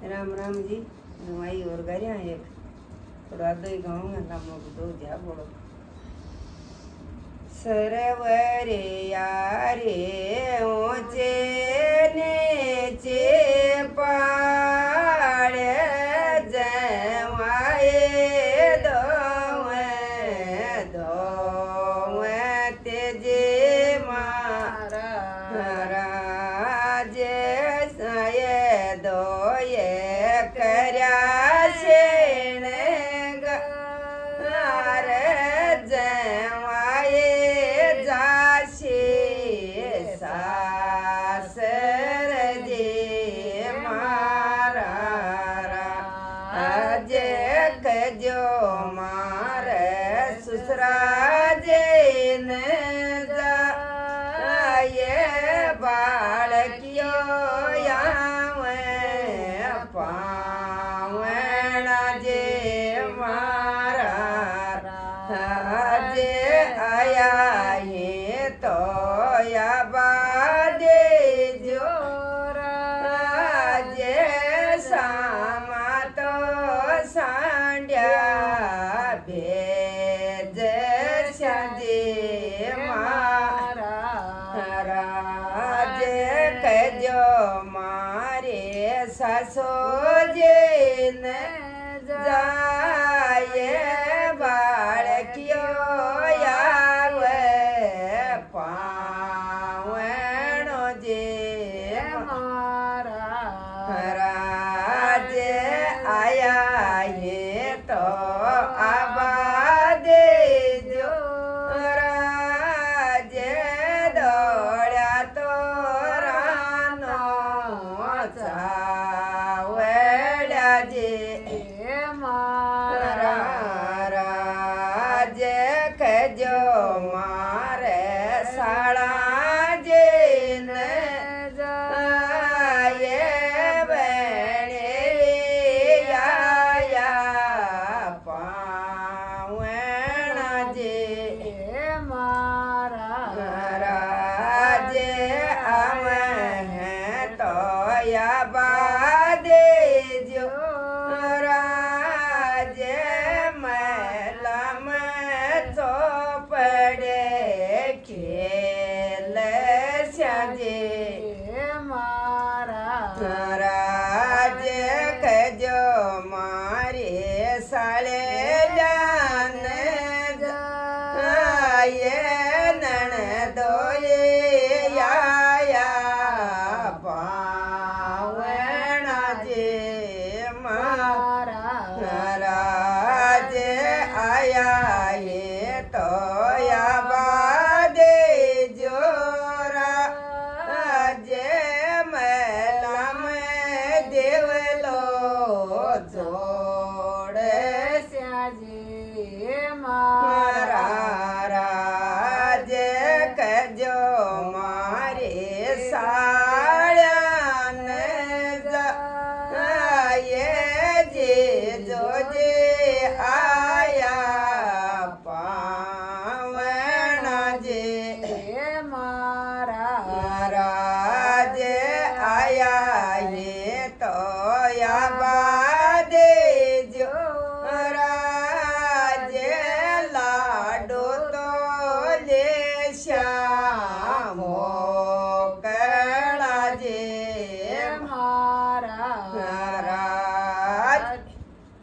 राम राम जी। आई और गरिया एक थोड़ा दही गाऊंगा काम दो जा बोलो। सरवरे यारे ऊंचे नीचे पाड़ जवाए दोवे तेजे मारा राजे सये दोये कर्या शेण गार जवाए जाशे सासर जे मारा राजे कजो मारे ससुरा जे न जाए बालकियो यावे पावना जे मारा जे आया ये तो या बादे जोरा जे सामा तो सांड्या भेज सजे मारा राजे कजो मारे सासो जे न जाए बालकियो यावे पावनो जे मारा राजे आया ये तो आबादे जो राजे दौड़ा तो रानो चावड़ा जे मारा राजे कजो मारे साड़ा जे न जाए बने आया पावना जे मारा राजे आवे हैं तो या बादे जो राजे मैला में तो पड़े खेल सजे मारा राजे कजो मारे साले जान जाए नन दोये आया पावना जे मारा राजे आया ये तो या बादे जोरा जे मैला में देवलो जोड़ स्याजे मारा राजे कजो मारे साड़न जाए जे जो जे आया पावना जे मारा राजे आया ये तो या